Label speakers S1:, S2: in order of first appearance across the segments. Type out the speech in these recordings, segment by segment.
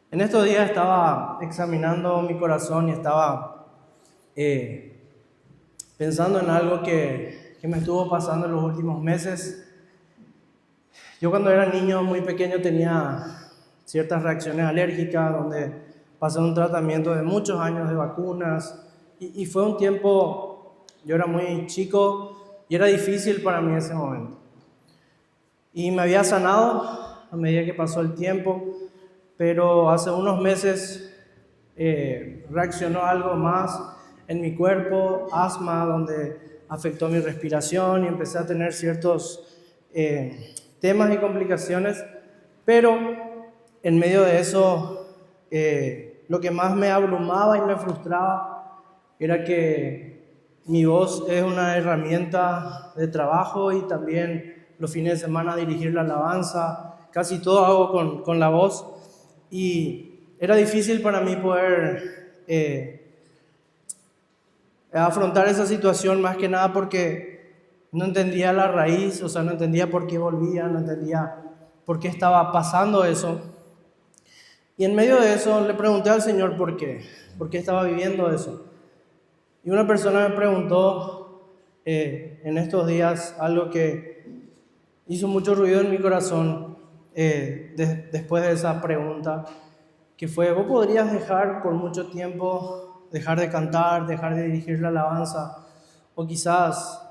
S1: En estos días estaba examinando mi corazón y estaba pensando en algo que me estuvo pasando en los últimos meses. Yo cuando era niño muy pequeño tenía ciertas reacciones alérgicas, donde pasé un tratamiento de muchos años de vacunas y fue un tiempo, yo era muy chico y era difícil para mí ese momento. Y me había sanado a medida que pasó el tiempo, pero hace unos meses reaccionó algo más en mi cuerpo, asma, donde afectó mi respiración y empecé a tener ciertos temas y complicaciones, pero en medio de eso, lo que más me abrumaba y me frustraba era que mi voz es una herramienta de trabajo y también los fines de semana dirigir la alabanza, casi todo hago con la voz y era difícil para mí poder afrontar esa situación, más que nada porque no entendía la raíz, o sea, no entendía por qué volvía, no entendía por qué estaba pasando eso. Y en medio de eso le pregunté al Señor por qué estaba viviendo eso. Y una persona me preguntó en estos días algo que hizo mucho ruido en mi corazón después de esa pregunta, que fue: ¿vos podrías dejar por mucho tiempo, dejar de cantar, dejar de dirigir la alabanza, o quizás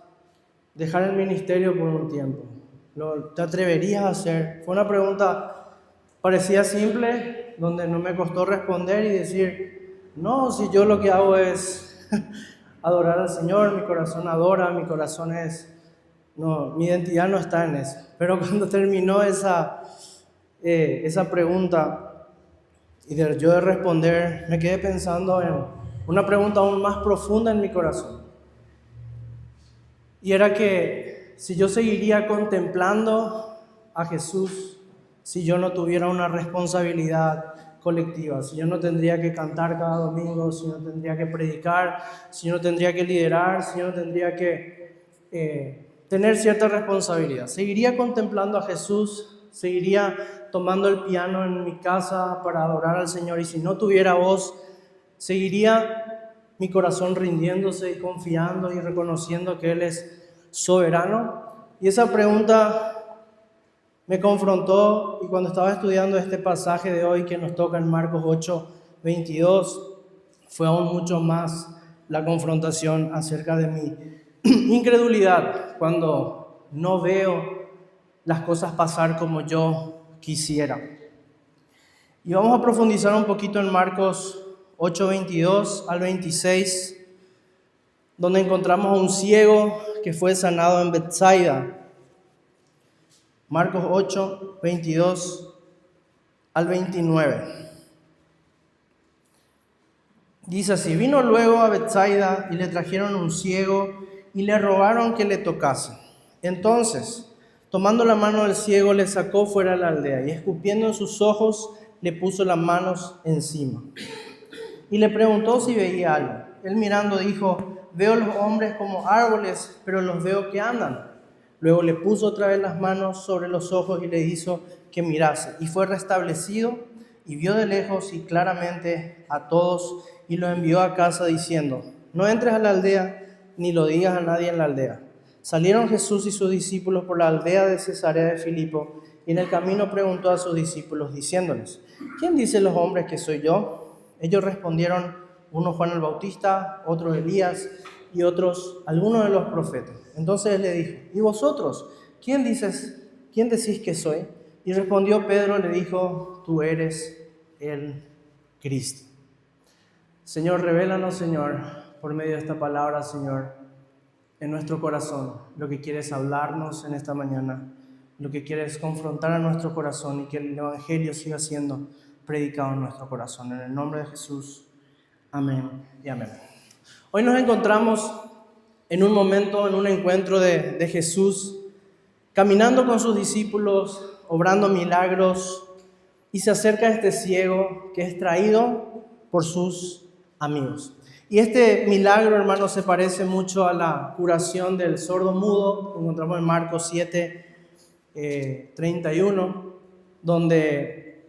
S1: dejar el ministerio por un tiempo? ¿Te atreverías a hacer? Fue una pregunta, parecía simple, donde no me costó responder y decir: no, si yo lo que hago es adorar al Señor, mi corazón adora, mi corazón es... No, mi identidad no está en eso. Pero cuando terminó esa pregunta y yo de responder, me quedé pensando en una pregunta aún más profunda en mi corazón. Y era que si yo seguiría contemplando a Jesús, si yo no tuviera una responsabilidad colectiva, si yo no tendría que cantar cada domingo, si no tendría que predicar, si no tendría que liderar, si no tendría que tener cierta responsabilidad. Seguiría contemplando a Jesús, seguiría tomando el piano en mi casa para adorar al Señor, y si no tuviera voz, seguiría mi corazón rindiéndose y confiando y reconociendo que Él es soberano. Y esa pregunta me confrontó, y cuando estaba estudiando este pasaje de hoy que nos toca en Marcos 8:22, fue aún mucho más la confrontación acerca de mi incredulidad cuando no veo las cosas pasar como yo quisiera. Y vamos a profundizar un poquito en Marcos 8:22-26, donde encontramos a un ciego que fue sanado en Betsaida. Marcos 8:22-29. Dice así: vino luego a Betsaida y le trajeron un ciego y le rogaron que le tocase. Entonces, tomando la mano del ciego, le sacó fuera de la aldea y escupiendo en sus ojos, le puso las manos encima. Y le preguntó si veía algo. Él mirando dijo: veo los hombres como árboles, pero los veo que andan. Luego le puso otra vez las manos sobre los ojos y le hizo que mirase. Y fue restablecido y vio de lejos y claramente a todos, y lo envió a casa diciendo: no entres a la aldea ni lo digas a nadie en la aldea. Salieron Jesús y sus discípulos por la aldea de Cesarea de Filipo, y en el camino preguntó a sus discípulos diciéndoles: ¿quién dicen los hombres que soy yo? Ellos respondieron: uno Juan el Bautista, otro Elías, y otros algunos de los profetas. Entonces él le dijo: ¿y vosotros? ¿Quién decís que soy? Y respondió Pedro, le dijo: tú eres el Cristo. Señor, revélanos, Señor, por medio de esta palabra, Señor, en nuestro corazón, lo que quieres hablarnos en esta mañana, lo que quieres confrontar a nuestro corazón, y que el Evangelio siga siendo predicado en nuestro corazón. En el nombre de Jesús, amén y amén. Hoy nos encontramos en un momento, en un encuentro de Jesús, caminando con sus discípulos, obrando milagros, y se acerca este ciego que es traído por sus amigos. Y este milagro, hermanos, se parece mucho a la curación del sordo mudo que encontramos en Marcos 7:31, donde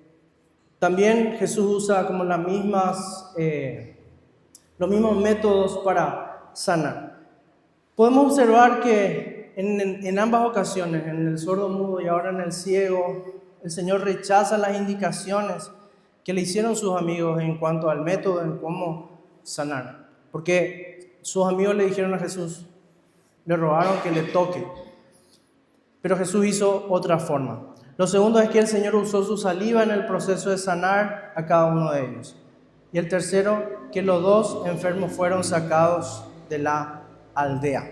S1: También Jesús usa como los mismos métodos para sanar. Podemos observar que en ambas ocasiones, en el sordo mudo y ahora en el ciego, el Señor rechaza las indicaciones que le hicieron sus amigos en cuanto al método, en cómo sanar. Porque sus amigos le dijeron a Jesús, le rogaron que le toque, pero Jesús hizo otra forma. Lo segundo es que el Señor usó su saliva en el proceso de sanar a cada uno de ellos. Y el tercero, que los dos enfermos fueron sacados de la aldea.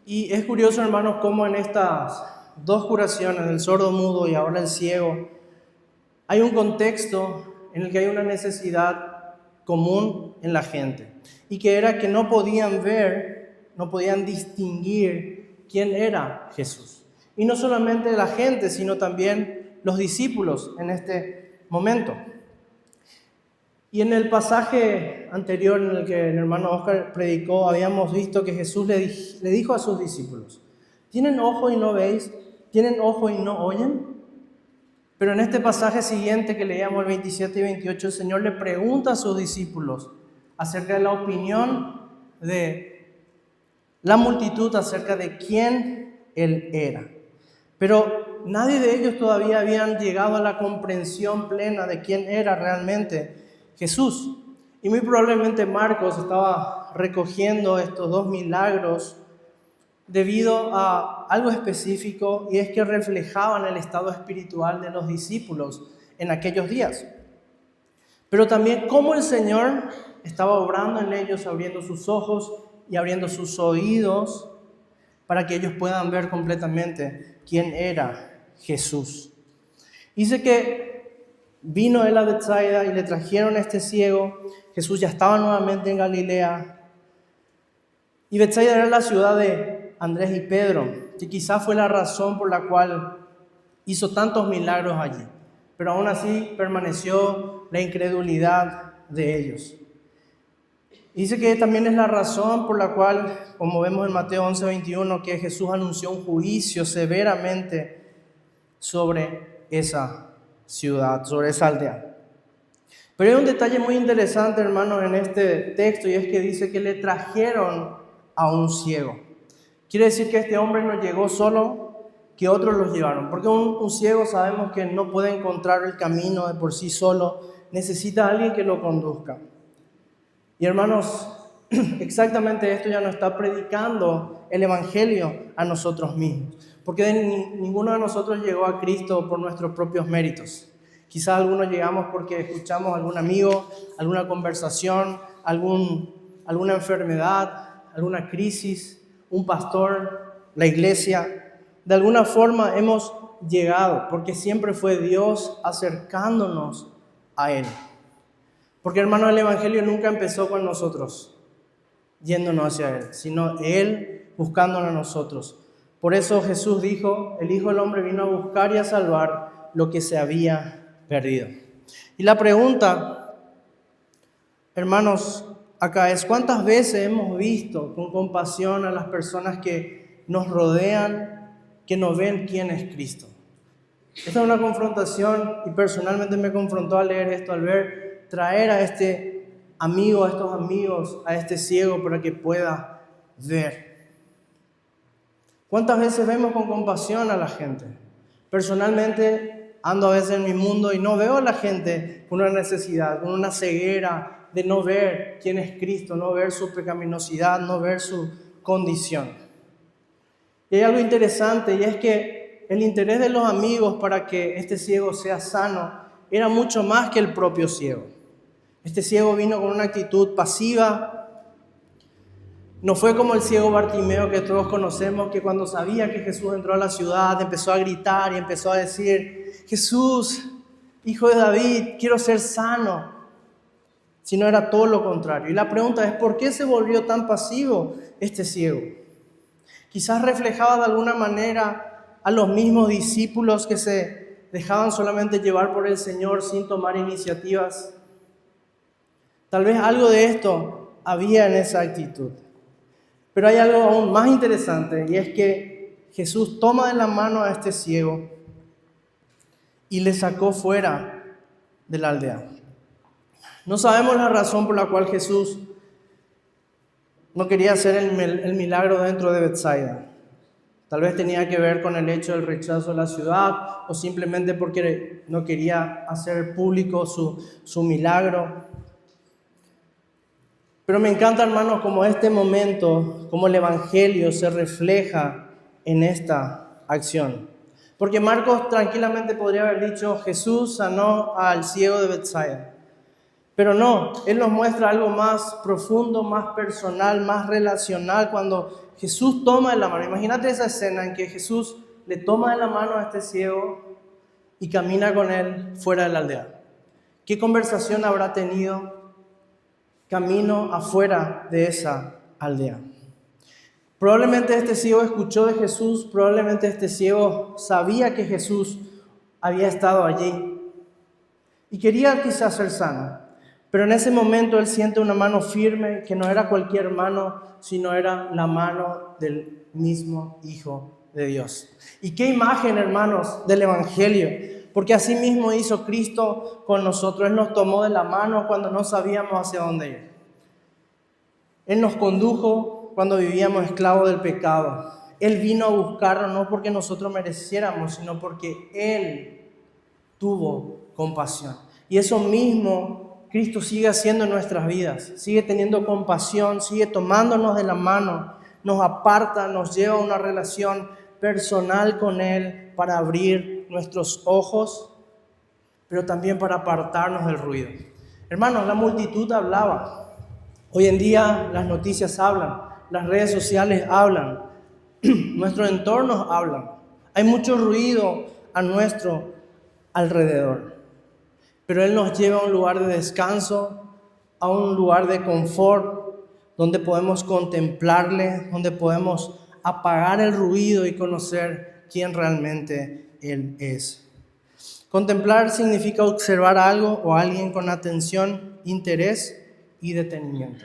S1: Y es curioso, hermanos, cómo en estas dos curaciones, el sordo mudo y ahora el ciego, hay un contexto en el que hay una necesidad común en la gente. Y que era que no podían ver, no podían distinguir quién era Jesús. Y no solamente la gente, sino también los discípulos en este momento. Y en el pasaje anterior en el que el hermano Oscar predicó, habíamos visto que Jesús le dijo a sus discípulos, ¿tienen ojo y no veis? ¿Tienen ojo y no oyen? Pero en este pasaje siguiente que leíamos, el 27 y 28, el Señor le pregunta a sus discípulos acerca de la opinión de la multitud, acerca de quién Él era. Pero nadie de ellos todavía habían llegado a la comprensión plena de quién era realmente Jesús. Y muy probablemente Marcos estaba recogiendo estos dos milagros debido a algo específico, y es que reflejaban el estado espiritual de los discípulos en aquellos días. Pero también cómo el Señor estaba obrando en ellos, abriendo sus ojos y abriendo sus oídos para que ellos puedan ver completamente quién era Jesús. Dice que vino él a Betsaida y le trajeron a este ciego. Jesús ya estaba nuevamente en Galilea. Y Betsaida era la ciudad de Andrés y Pedro, que quizás fue la razón por la cual hizo tantos milagros allí. Pero aún así permaneció la incredulidad de ellos. Dice que también es la razón por la cual, como vemos en Mateo 11:21, que Jesús anunció un juicio severamente sobre esa ciudad, sobre esa aldea. Pero hay un detalle muy interesante, hermanos, en este texto, y es que dice que le trajeron a un ciego. Quiere decir que este hombre no llegó solo, que otros los llevaron. Porque un ciego sabemos que no puede encontrar el camino de por sí solo, necesita a alguien que lo conduzca. Y hermanos, exactamente esto ya nos está predicando el Evangelio a nosotros mismos. Porque ninguno de nosotros llegó a Cristo por nuestros propios méritos. Quizás algunos llegamos porque escuchamos a algún amigo, alguna conversación, alguna enfermedad, alguna crisis, un pastor, la iglesia. De alguna forma hemos llegado porque siempre fue Dios acercándonos a Él. Porque, hermano, el Evangelio nunca empezó con nosotros yéndonos hacia Él, sino Él buscándonos a nosotros. Por eso Jesús dijo, el Hijo del Hombre vino a buscar y a salvar lo que se había perdido. Y la pregunta, hermanos, acá es, ¿cuántas veces hemos visto con compasión a las personas que nos rodean, que no ven quién es Cristo? Esta es una confrontación, y personalmente me confrontó al leer esto, al ver traer a este amigo, a estos amigos, a este ciego para que pueda ver. ¿Cuántas veces vemos con compasión a la gente? Personalmente ando a veces en mi mundo y no veo a la gente con una necesidad, con una ceguera de no ver quién es Cristo, no ver su pecaminosidad, no ver su condición. Y hay algo interesante, y es que el interés de los amigos para que este ciego sea sano era mucho más que el propio ciego. Este ciego vino con una actitud pasiva. No fue como el ciego Bartimeo que todos conocemos, que cuando sabía que Jesús entró a la ciudad empezó a gritar y empezó a decir, Jesús, Hijo de David, quiero ser sano. Sino era todo lo contrario. Y la pregunta es, ¿por qué se volvió tan pasivo este ciego? Quizás reflejaba de alguna manera a los mismos discípulos que se dejaban solamente llevar por el Señor sin tomar iniciativas. Tal vez algo de esto había en esa actitud. Pero hay algo aún más interesante, y es que Jesús toma de la mano a este ciego y le sacó fuera de la aldea. No sabemos la razón por la cual Jesús no quería hacer el milagro dentro de Betsaida. Tal vez tenía que ver con el hecho del rechazo de la ciudad o simplemente porque no quería hacer público su milagro. Pero me encanta, hermanos, como este momento, como el Evangelio se refleja en esta acción. Porque Marcos tranquilamente podría haber dicho, Jesús sanó al ciego de Betsaida. Pero no, Él nos muestra algo más profundo, más personal, más relacional, cuando Jesús toma de la mano. Imagínate esa escena en que Jesús le toma de la mano a este ciego y camina con él fuera de la aldea. ¿Qué conversación habrá tenido camino afuera de esa aldea? Probablemente este ciego escuchó de Jesús, probablemente este ciego sabía que Jesús había estado allí y quería quizás ser sano. Pero en ese momento él siente una mano firme, que no era cualquier mano, sino era la mano del mismo Hijo de Dios. Y qué imagen, hermanos, del Evangelio, porque así mismo hizo Cristo con nosotros. Él nos tomó de la mano cuando no sabíamos hacia dónde ir. Él nos condujo cuando vivíamos esclavos del pecado. Él vino a buscarnos no porque nosotros mereciéramos, sino porque Él tuvo compasión. Y eso mismo Cristo sigue haciendo en nuestras vidas, sigue teniendo compasión, sigue tomándonos de la mano, nos aparta, nos lleva a una relación personal con Él para abrir nuestros ojos, pero también para apartarnos del ruido. Hermanos, la multitud hablaba. Hoy en día las noticias hablan, las redes sociales hablan, nuestros entornos hablan. Hay mucho ruido a nuestro alrededor. Pero Él nos lleva a un lugar de descanso, a un lugar de confort, donde podemos contemplarle, donde podemos apagar el ruido y conocer quién realmente Él es. Contemplar significa observar algo o a alguien con atención, interés y detenimiento.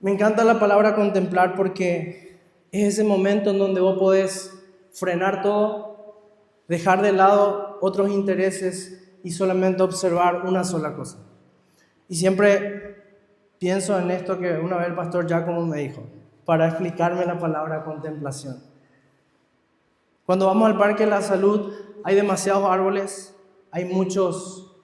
S1: Me encanta la palabra contemplar porque es ese momento en donde vos podés frenar todo, dejar de lado otros intereses y solamente observar una sola cosa. Y siempre pienso en esto que una vez el pastor Giacomo me dijo, para explicarme la palabra contemplación. Cuando vamos al Parque de la Salud, hay demasiados árboles, hay muchos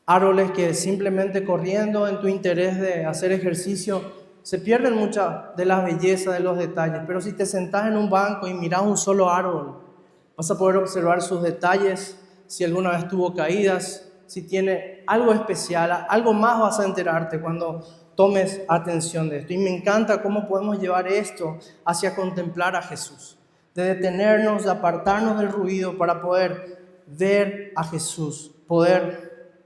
S1: árboles que simplemente corriendo en tu interés de hacer ejercicio, se pierden muchas de las bellezas, de los detalles. Pero si te sentás en un banco y mirás un solo árbol, vas a poder observar sus detalles, si alguna vez tuvo caídas, si tiene algo especial, algo más vas a enterarte cuando tomes atención de esto. Y me encanta cómo podemos llevar esto hacia contemplar a Jesús, de detenernos, de apartarnos del ruido para poder ver a Jesús, poder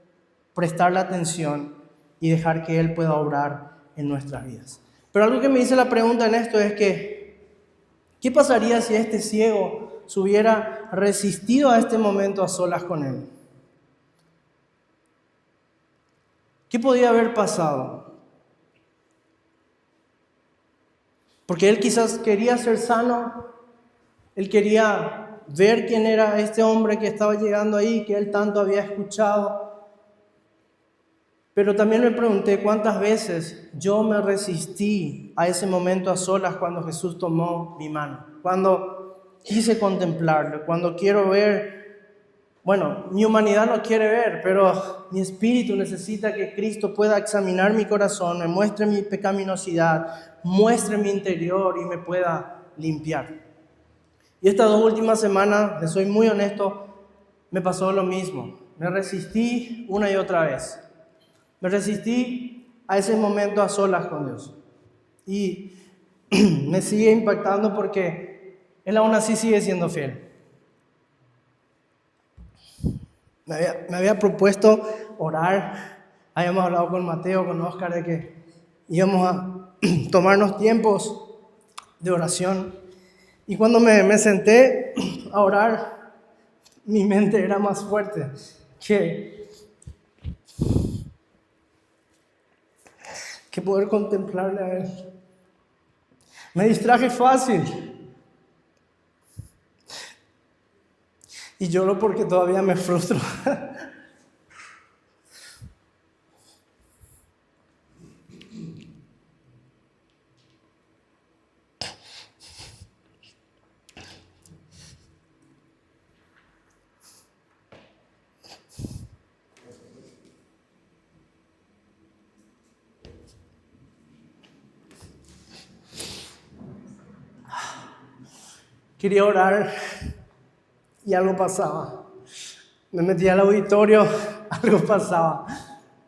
S1: prestarle atención y dejar que Él pueda obrar en nuestras vidas. Pero algo que me dice la pregunta en esto es que, ¿qué pasaría si este ciego se hubiera resistido a este momento a solas con Él? ¿Qué podía haber pasado? Porque él quizás quería ser sano, él quería ver quién era este hombre que estaba llegando ahí, que él tanto había escuchado. Pero también me pregunté cuántas veces yo me resistí a ese momento a solas cuando Jesús tomó mi mano, cuando quise contemplarlo, cuando quiero ver. Bueno, mi humanidad no quiere ver, pero mi espíritu necesita que Cristo pueda examinar mi corazón, me muestre mi pecaminosidad, muestre mi interior y me pueda limpiar. Y estas 2 últimas semanas, les soy muy honesto, me pasó lo mismo. Me resistí una y otra vez. Me resistí a ese momento a solas con Dios. Y me sigue impactando porque Él aún así sigue siendo fiel. Me había propuesto orar. Habíamos hablado con Mateo, con Oscar, de que íbamos a tomarnos tiempos de oración. Y cuando me senté a orar, mi mente era más fuerte que poder contemplarle a Él. Me distraje fácil. Y lloro porque todavía me frustro. Quería orar y algo pasaba. Me metí al auditorio, algo pasaba.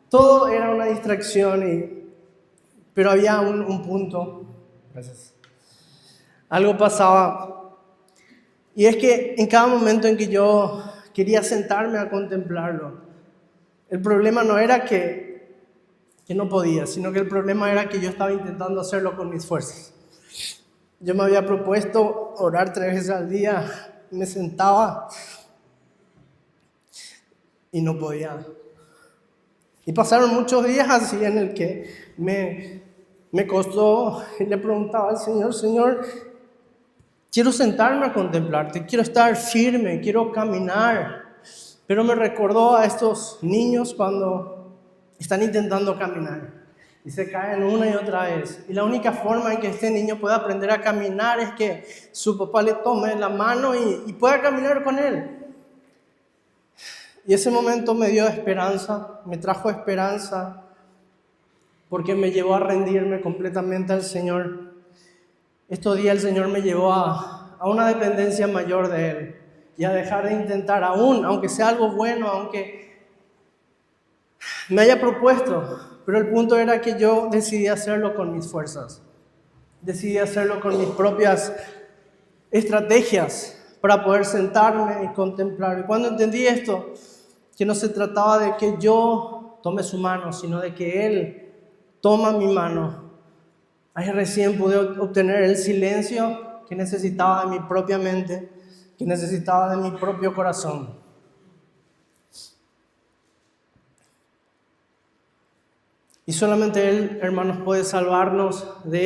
S1: Todo era una distracción, pero había un punto. Gracias. Algo pasaba. Y es que en cada momento en que yo quería sentarme a contemplarlo, el problema no era que no podía, sino que el problema era que yo estaba intentando hacerlo con mis fuerzas. Yo me había propuesto orar 3 veces al día, me sentaba y no podía. Y pasaron muchos días así en el que me costó y le preguntaba al Señor, Señor, quiero sentarme a contemplarte, quiero estar firme, quiero caminar. Pero me recordó a estos niños cuando están intentando caminar y se caen una y otra vez. Y la única forma en que este niño pueda aprender a caminar es que su papá le tome la mano y pueda caminar con él. Y ese momento me dio esperanza, me trajo esperanza, porque me llevó a rendirme completamente al Señor. Estos días el Señor me llevó a una dependencia mayor de Él y a dejar de intentar aún, aunque sea algo bueno, aunque me haya propuesto. Pero el punto era que yo decidí hacerlo con mis fuerzas. Decidí hacerlo con mis propias estrategias para poder sentarme y contemplar. Y cuando entendí esto, que no se trataba de que yo tome su mano, sino de que Él toma mi mano, ahí recién pude obtener el silencio que necesitaba de mi propia mente, que necesitaba de mi propio corazón. Y solamente Él, hermanos, puede salvarnos de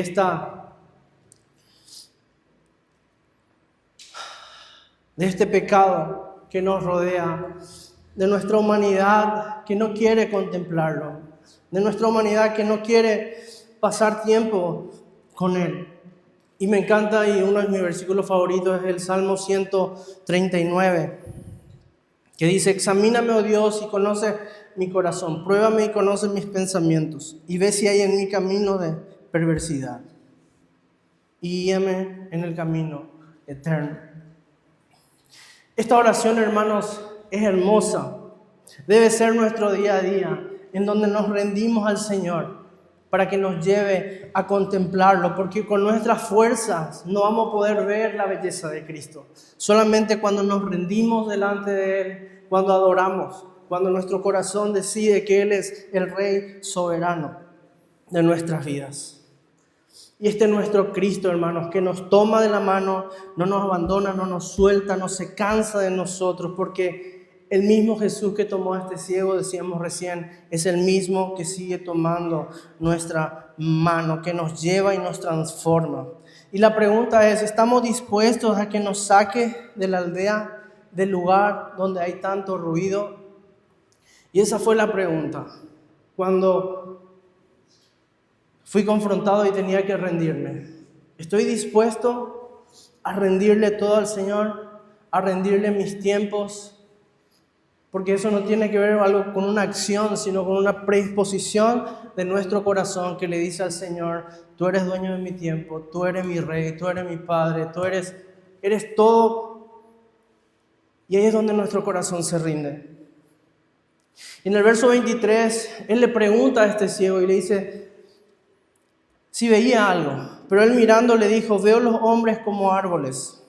S1: este pecado que nos rodea, de nuestra humanidad que no quiere contemplarlo, de nuestra humanidad que no quiere pasar tiempo con Él. Y me encanta, y uno de mis versículos favoritos es el Salmo 139, que dice, examíname, oh Dios, y conoce mi corazón, pruébame y conoce mis pensamientos, y ve si hay en mi camino de perversidad, y guíame en el camino eterno. Esta oración, hermanos, es hermosa. Debe ser nuestro día a día, en donde nos rendimos al Señor para que nos lleve a contemplarlo, porque con nuestras fuerzas no vamos a poder ver la belleza de Cristo. Solamente cuando nos rendimos delante de Él, cuando adoramos, cuando nuestro corazón decide que Él es el Rey soberano de nuestras vidas. Y este es nuestro Cristo, hermanos, que nos toma de la mano, no nos abandona, no nos suelta, no se cansa de nosotros, porque el mismo Jesús que tomó a este ciego, decíamos recién, es el mismo que sigue tomando nuestra mano, que nos lleva y nos transforma. Y la pregunta es, ¿estamos dispuestos a que nos saque de la aldea, del lugar donde hay tanto ruido? Y esa fue la pregunta. Cuando fui confrontado y tenía que rendirme. ¿Estoy dispuesto a rendirle todo al Señor? ¿A rendirle mis tiempos? Porque eso no tiene que ver algo con una acción, sino con una predisposición de nuestro corazón que le dice al Señor, tú eres dueño de mi tiempo, tú eres mi Rey, tú eres mi Padre, tú eres todo. Y ahí es donde nuestro corazón se rinde. En el verso 23, Él le pregunta a este ciego y le dice, si veía algo, pero él mirando le dijo, veo los hombres como árboles.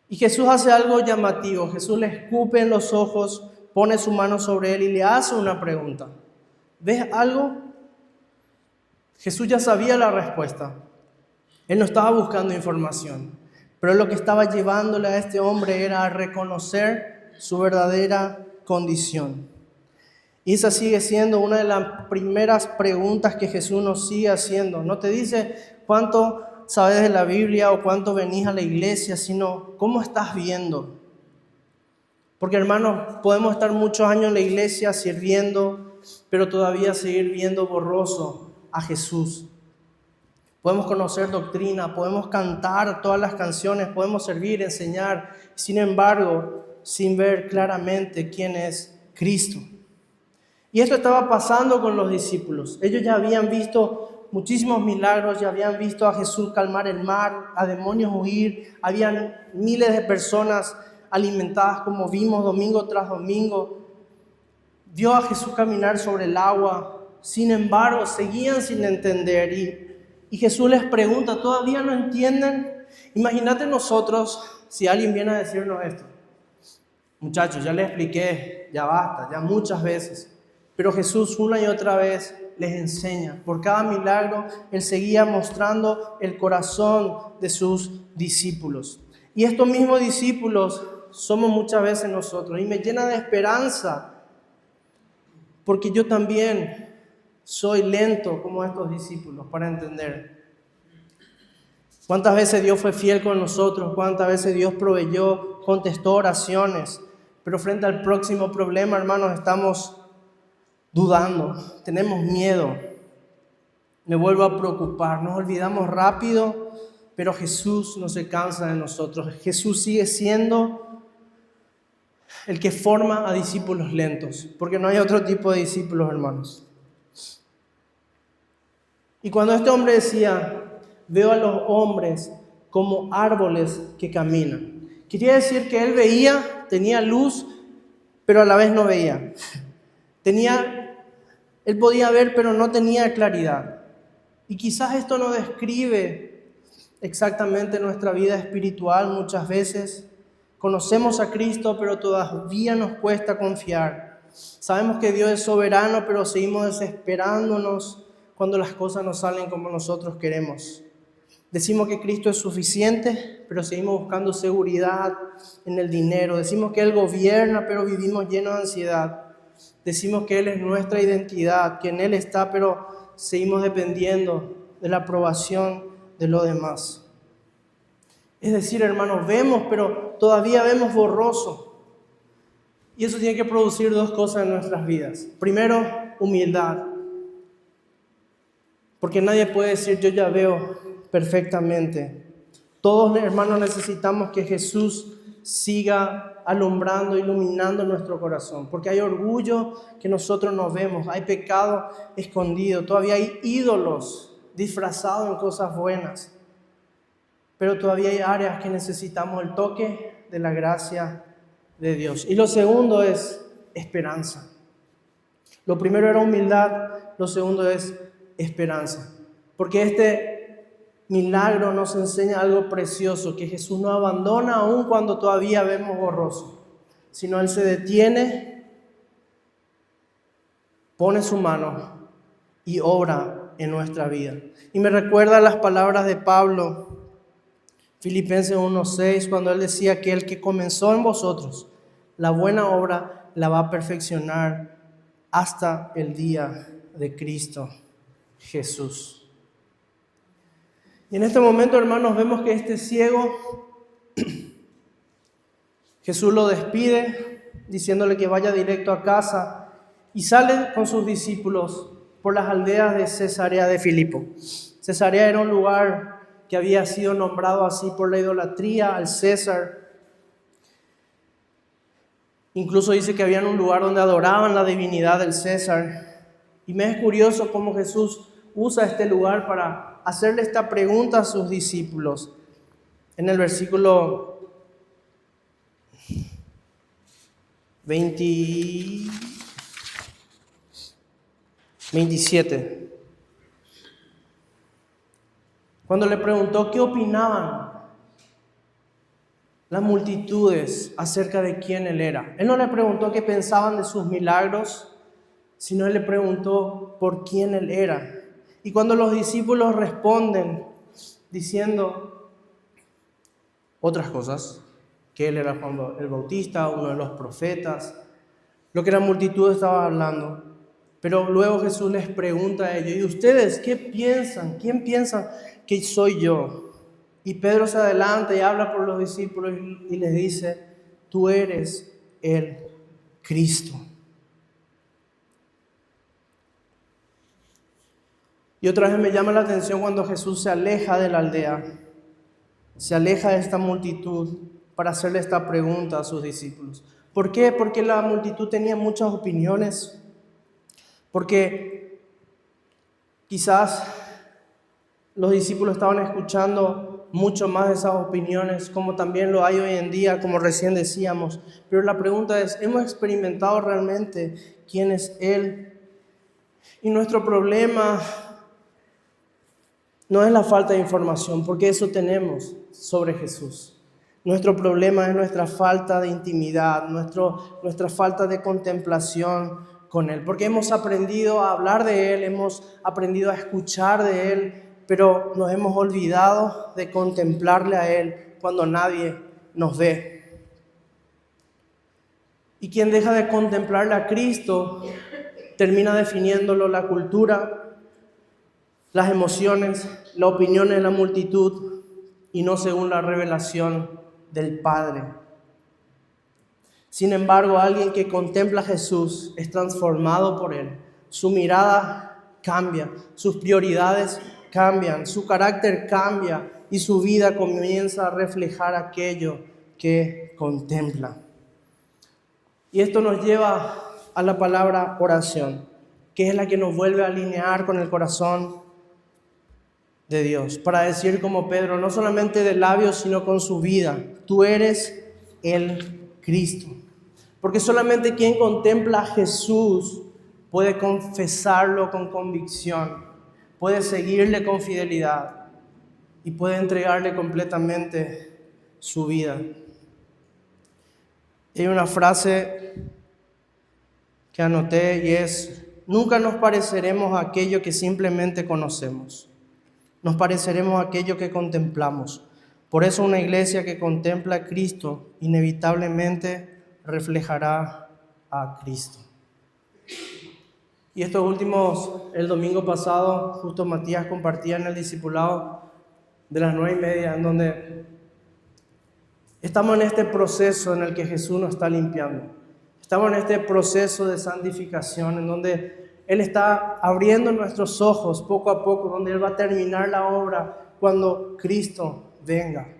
S1: Y Jesús hace algo llamativo, Jesús le escupe en los ojos, pone su mano sobre él y le hace una pregunta. ¿Ves algo? Jesús ya sabía la respuesta, él no estaba buscando información, pero lo que estaba llevándole a este hombre era a reconocer su verdadera condición. Y esa sigue siendo una de las primeras preguntas que Jesús nos sigue haciendo. No te dice cuánto sabes de la Biblia o cuánto venís a la iglesia, sino cómo estás viendo. Porque hermanos, podemos estar muchos años en la iglesia sirviendo, pero todavía seguir viendo borroso a Jesús. Podemos conocer doctrina, podemos cantar todas las canciones, podemos servir, enseñar, sin embargo, sin ver claramente quién es Cristo. Y esto estaba pasando con los discípulos. Ellos ya habían visto muchísimos milagros, ya habían visto a Jesús calmar el mar, a demonios huir, habían miles de personas alimentadas como vimos domingo tras domingo. Vio a Jesús caminar sobre el agua. Sin embargo, seguían sin entender y Jesús les pregunta, ¿todavía no entienden? Imagínate nosotros si alguien viene a decirnos esto. Muchachos, ya les expliqué, ya basta, ya muchas veces. Pero Jesús una y otra vez les enseña. Por cada milagro, Él seguía mostrando el corazón de sus discípulos. Y estos mismos discípulos somos muchas veces nosotros. Y me llena de esperanza, porque yo también soy lento como estos discípulos para entender. ¿Cuántas veces Dios fue fiel con nosotros? ¿Cuántas veces Dios proveyó, contestó oraciones? Pero frente al próximo problema, hermanos, estamos dudando, tenemos miedo. Me vuelvo a preocupar, nos olvidamos rápido, pero Jesús no se cansa de nosotros. Jesús sigue siendo el que forma a discípulos lentos, porque no hay otro tipo de discípulos, hermanos. Y cuando este hombre decía, veo a los hombres como árboles que caminan, quería decir que él veía, tenía luz, pero a la vez no veía. Él podía ver, pero no tenía claridad. Y quizás esto no describe exactamente nuestra vida espiritual muchas veces. Conocemos a Cristo, pero todavía nos cuesta confiar. Sabemos que Dios es soberano, pero seguimos desesperándonos cuando las cosas no salen como nosotros queremos. Decimos que Cristo es suficiente, pero seguimos buscando seguridad en el dinero. Decimos que Él gobierna, pero vivimos llenos de ansiedad. Decimos que Él es nuestra identidad, que en Él está, pero seguimos dependiendo de la aprobación de los demás. Es decir, hermanos, vemos, pero todavía vemos borroso. Y eso tiene que producir dos cosas en nuestras vidas. Primero, humildad. Porque nadie puede decir, yo ya veo perfectamente. Todos, hermanos, necesitamos que Jesús siga alumbrando, iluminando nuestro corazón. Porque hay orgullo que nosotros no vemos, hay pecado escondido, todavía hay ídolos disfrazados en cosas buenas. Pero todavía hay áreas que necesitamos el toque de la gracia de Dios. Y lo segundo es esperanza. Lo primero era humildad, lo segundo es esperanza. Porque este milagro nos enseña algo precioso, que Jesús no abandona aún cuando todavía vemos borroso, sino Él se detiene, pone su mano y obra en nuestra vida. Y me recuerda las palabras de Pablo, Filipenses 1:6, cuando él decía que el que comenzó en vosotros la buena obra la va a perfeccionar hasta el día de Cristo Jesús. Y en este momento, hermanos, vemos que este ciego, Jesús lo despide diciéndole que vaya directo a casa y sale con sus discípulos por las aldeas de Cesarea de Filipo. Cesarea era un lugar que había sido nombrado así por la idolatría al César. Incluso dice que había un lugar donde adoraban la divinidad del César. Y me es curioso cómo Jesús usa este lugar para hacerle esta pregunta a sus discípulos. En el versículo 27. Cuando le preguntó qué opinaban las multitudes acerca de quién Él era. Él no le preguntó qué pensaban de sus milagros, sino Él le preguntó por quién Él era. Y cuando los discípulos responden diciendo otras cosas, que Él era Juan el Bautista, uno de los profetas, lo que la multitud estaba hablando. Pero luego Jesús les pregunta a ellos, ¿y ustedes qué piensan? ¿Quién piensan que soy yo? Y Pedro se adelanta y habla por los discípulos y les dice, tú eres el Cristo. Y otra vez me llama la atención cuando Jesús se aleja de la aldea, se aleja de esta multitud para hacerle esta pregunta a sus discípulos. ¿Por qué? Porque la multitud tenía muchas opiniones, porque quizás los discípulos estaban escuchando mucho más de esas opiniones, como también lo hay hoy en día, como recién decíamos. Pero la pregunta es, ¿hemos experimentado realmente quién es Él? Y nuestro problema no es la falta de información, porque eso tenemos sobre Jesús. Nuestro problema es nuestra falta de intimidad, nuestra falta de contemplación con Él, porque hemos aprendido a hablar de Él, hemos aprendido a escuchar de Él, pero nos hemos olvidado de contemplarle a Él cuando nadie nos ve. Y quien deja de contemplarle a Cristo termina definiéndolo la cultura, las emociones, la opinión de la multitud y no según la revelación del Padre. Sin embargo, alguien que contempla a Jesús es transformado por Él. Su mirada cambia, sus prioridades cambian, su carácter cambia y su vida comienza a reflejar aquello que contempla. Y esto nos lleva a la palabra oración, que es la que nos vuelve a alinear con el corazón de Dios, para decir como Pedro, no solamente de labios, sino con su vida, tú eres el Cristo. Porque solamente quien contempla a Jesús puede confesarlo con convicción, puede seguirle con fidelidad y puede entregarle completamente su vida. Hay una frase que anoté y es, nunca nos pareceremos a aquello que simplemente conocemos. Nos pareceremos a aquello que contemplamos. Por eso una iglesia que contempla a Cristo inevitablemente reflejará a Cristo. Y estos últimos, el domingo pasado, justo Matías compartía en el discipulado de las 9:30, en donde estamos en este proceso en el que Jesús nos está limpiando. Estamos en este proceso de santificación, en donde Él está abriendo nuestros ojos poco a poco, donde Él va a terminar la obra cuando Cristo venga.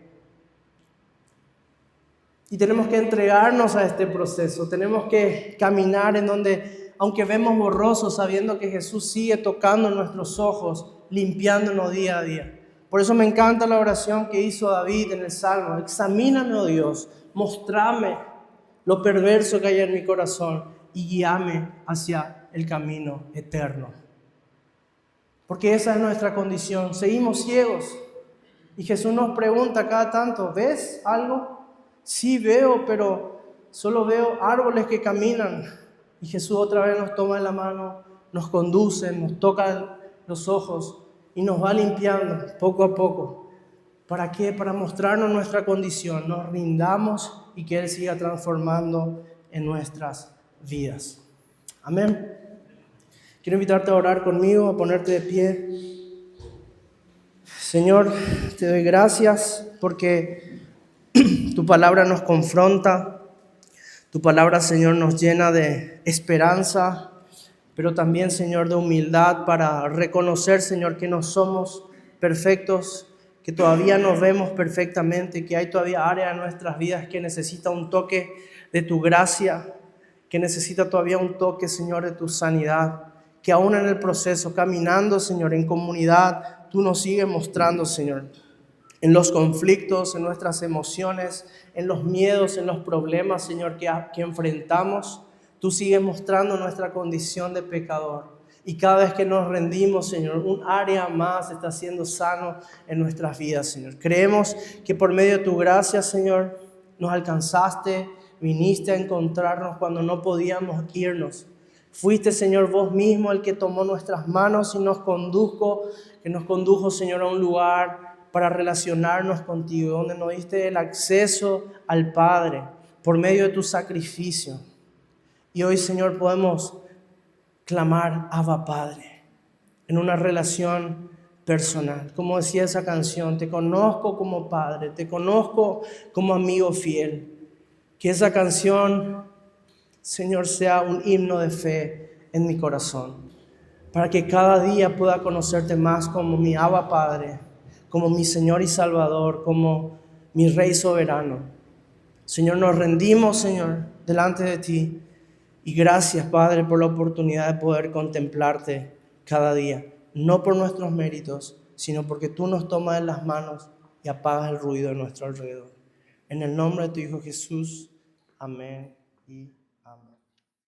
S1: Y tenemos que entregarnos a este proceso, tenemos que caminar en donde, aunque vemos borrosos, sabiendo que Jesús sigue tocando nuestros ojos, limpiándonos día a día. Por eso me encanta la oración que hizo David en el Salmo. Examíname, oh Dios, mostrame lo perverso que hay en mi corazón y guíame hacia el camino eterno. Porque esa es nuestra condición, seguimos ciegos. Y Jesús nos pregunta cada tanto, ¿ves algo? Sí veo, pero solo veo árboles que caminan. Y Jesús otra vez nos toma de la mano, nos conduce, nos toca los ojos y nos va limpiando poco a poco. ¿Para qué? Para mostrarnos nuestra condición, nos rindamos y que Él siga transformando en nuestras vidas. Amén. Quiero invitarte a orar conmigo, a ponerte de pie. Señor, te doy gracias porque tu palabra nos confronta, tu palabra, Señor, nos llena de esperanza, pero también, Señor, de humildad para reconocer, Señor, que no somos perfectos, que todavía nos vemos perfectamente, que hay todavía áreas en nuestras vidas que necesita un toque de tu gracia, que necesita todavía un toque, Señor, de tu sanidad, que aún en el proceso, caminando, Señor, en comunidad, tú nos sigues mostrando, Señor, en los conflictos, en nuestras emociones, en los miedos, en los problemas, Señor, que enfrentamos, tú sigues mostrando nuestra condición de pecador. Y cada vez que nos rendimos, Señor, un área más está siendo sano en nuestras vidas, Señor. Creemos que por medio de tu gracia, Señor, nos alcanzaste, viniste a encontrarnos cuando no podíamos irnos. Fuiste, Señor, vos mismo el que tomó nuestras manos y nos condujo, Señor, a un lugar para relacionarnos contigo, donde nos diste el acceso al Padre por medio de tu sacrificio. Y hoy, Señor, podemos clamar Abba Padre en una relación personal. Como decía esa canción, te conozco como Padre, te conozco como amigo fiel. Que esa canción Señor, sea un himno de fe en mi corazón, para que cada día pueda conocerte más como mi Abba Padre, como mi Señor y Salvador, como mi Rey soberano. Señor, nos rendimos, Señor, delante de ti. Y gracias, Padre, por la oportunidad de poder contemplarte cada día. No por nuestros méritos, sino porque tú nos tomas en las manos y apagas el ruido a nuestro alrededor. En el nombre de tu Hijo Jesús. Amén.